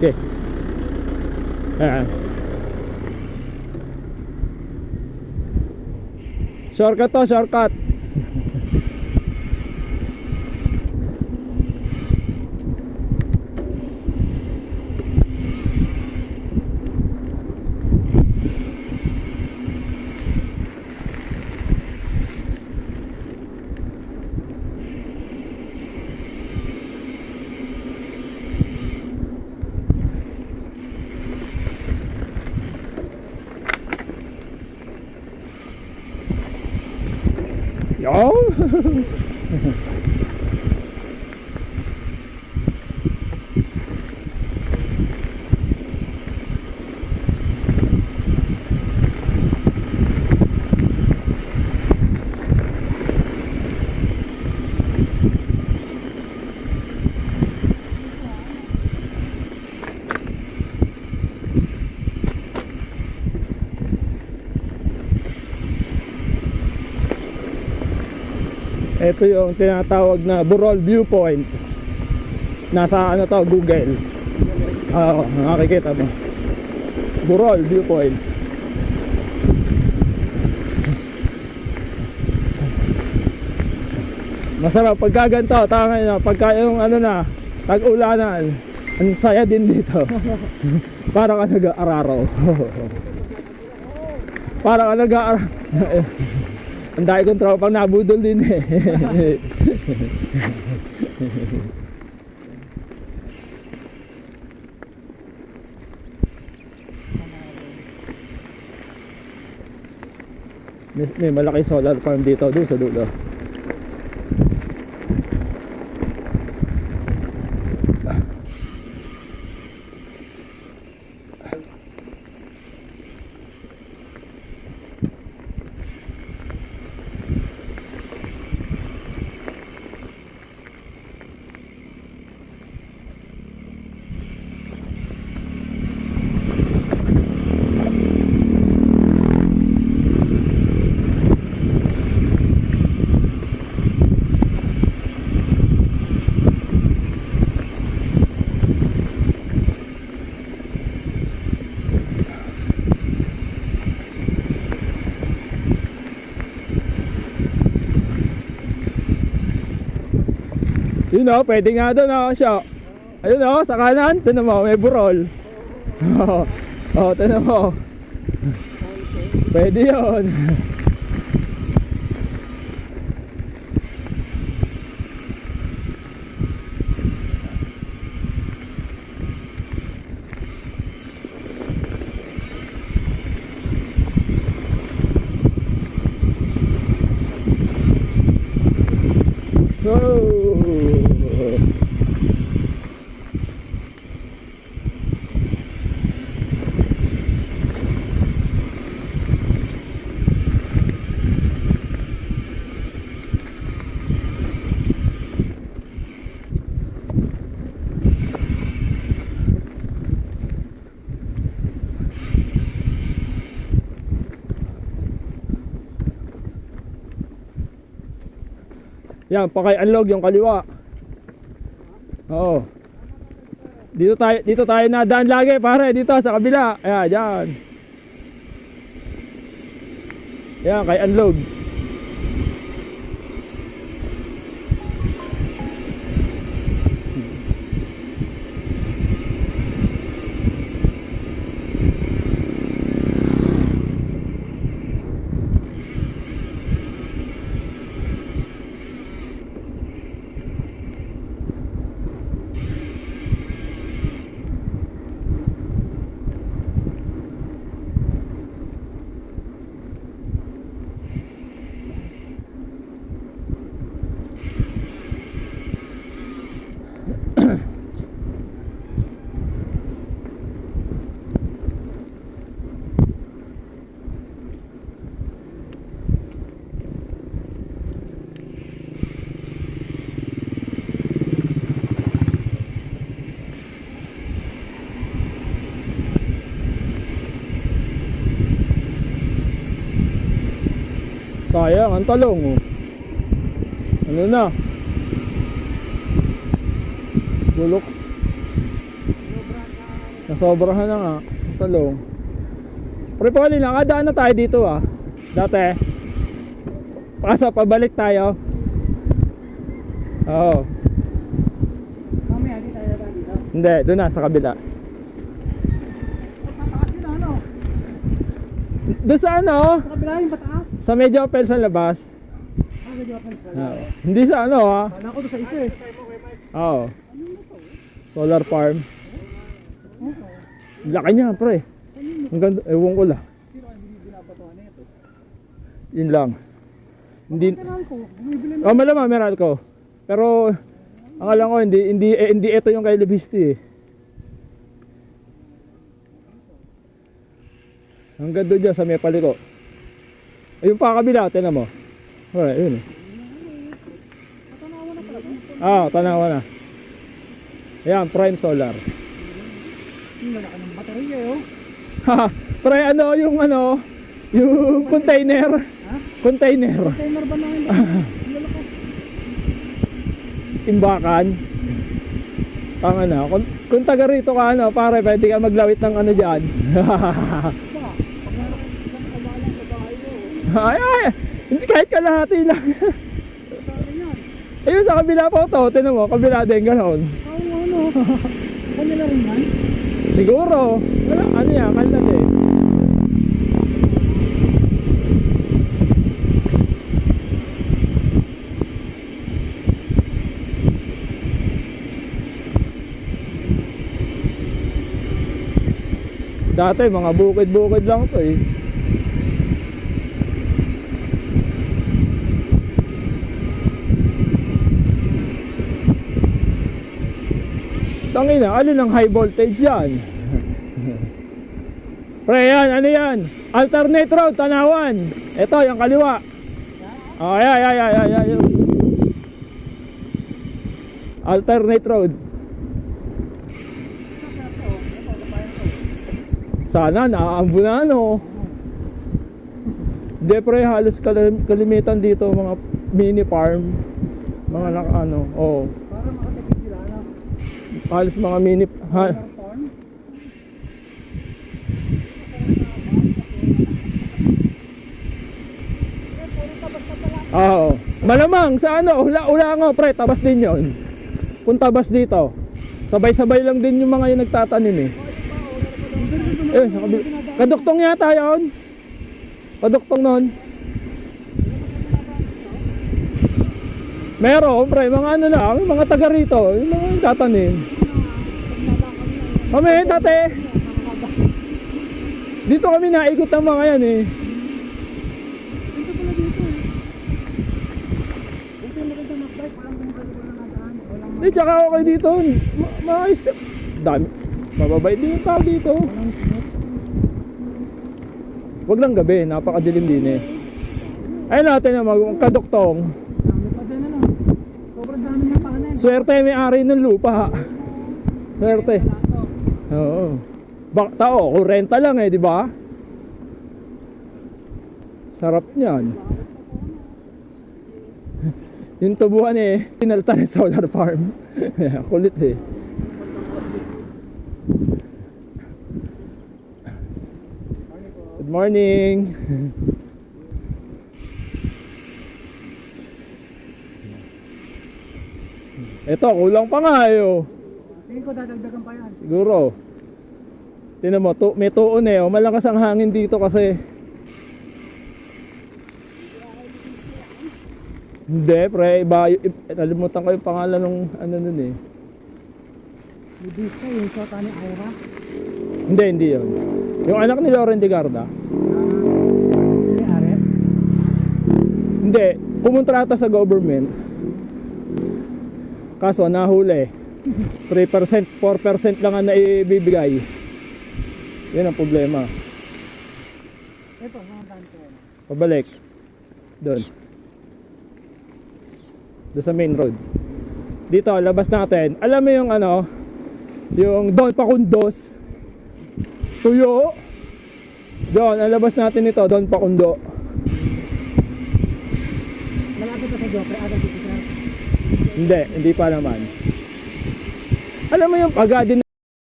Okay. Ayan. Shortcut to, shortcut. Yo. Ito yung tinatawag na Burol Viewpoint. Nasa ano to, Google. Oo, nakikita mo. Burol Viewpoint. Masarap pagka ganito, tama na, pagka yung ano na, tag-ulanan. Ang saya din dito. Para ka nag-aararo. Para ka nag-aararo. Ang dahil kong tropang nabudol din eh. May malaki solar farm dito doon sa dulo. Yun o, pwede nga doon o siya. Ayun o, sa kanan, tinan mo, may burol. O, tinan mo. Pwede yun. Whoa. Yan, paki-unlock yung kaliwa. Oo. Dito tayo nadaan lagi, pare, dito sa kabila. Ayan, diyan. Yan, kay unload. Sayang, ang talong oh. Ano na? Bulok. Nasobrahan na nga. Talong. Pre, Polly, nakadaan na tayo dito ah. Dati. Pasa, pabalik tayo. Oo. Mamaya, di tayo na dito. Hindi, doon na, sa kabila. Pataas yun, ano? Doon sa ano? Sa kabila yung pataas. Sa medyo open sa labas. Medyo open pala. Oo. Hindi sa ano ha. Kala ko doon sa isa eh. Oo. Solar farm. Laki niya, pre. Ang ganda, ewan ko lang. Sino ang hindi binabatuhan na ito? Yun lang. Hindi, Kailangan ko, bumibili na. oh malamang meron ko. Pero, ang alam ko, hindi ito yung kay Levisti eh. Ang ganda dyan sa may paliko. Ayun pa kabila, tinan mo. Wala, yun eh. Tanawa na talaga. Ah, tanawa na. Ayan, prime solar. Yung lalaki ng baterya eh, oh. Haha, pre, yung container. Ha? Container. Container ba na yun? Yung lalaki. Imbakan. Tanga na. Kung taga rito ka pare, pwede ka maglawit ng ano dyan. Ay, ay, hindi kahit kalahati lang. Ayun sa kabila po to, tinan mo, kabila din ganon. Ano? Kanila rin yan? Siguro, wala, ano yan, kanila din. Dati mga bukid-bukid lang to eh. Tangina, alin ang high voltage yan? Pre, yan, ano yan? Alternate road, Tanawan. Ito, yung kaliwa. Oh, ay. Alternate road. Sana, naaambo na ano. Hindi, pre, halos kalimitan dito, mga mini farm. Mga oh. Para makatipid sila, ano? Halos mga mini Farm? Oo. Malamang sa ula nga pre, tabas din 'yon. Kung tabas dito, sabay-sabay lang din yung mga yung nagtatanim eh. Sa kabila. Kaduktong yata 'yon. Kaduktong noon. Meron pre, mga lang, mga taga rito, yung mga nagtatanim. Kami dati. Dito kami naikot ng mga yan eh. Dito pala dito eh. Dito yung maganda mag-bike. Walang gumagalawa na nadaan. Di, tsaka okay dito. Maayos na. Dami. Mababait din yung tao dito. Walang smoke. Wag lang gabi, napakadilim din eh. Ayun natin na magkaduktong. Dami pa din ano. Sobrang dami ng panen. Swerte may ari ng lupa. Swerte. Oo. Tao, kurenta lang eh, di ba? Sarap niyan. Yung tubuhan eh, pinalta ng solar farm. Kulit eh. Good morning. Ito, kulang pa nga eh oh. Tingin ko dadagdagan pa yan. Siguro. Tingnan mo, may tuon eh. Malakas ang hangin dito kasi. Hindi, pre. Nalimutan ko yung pangalan ng ano nun eh. Yung Vista, yung shota ni Ira. Hindi yun. Yung anak ni Lauren de Garda. Ni Are. Hindi. Pumunta ata sa government. Kaso, nahuli. 3%, 4% lang ang naibibigay. Yan ang problema. Ito, mga ganito. Pabalik. Doon. Doon sa main road. Dito, labas natin. Alam mo yung yung Don Pacundos. Tuyo. Doon, ang labas natin ito, Don Pacundo. Malapit pa sa Joker, agad dito. Hindi pa naman. Alam mo yung pagka din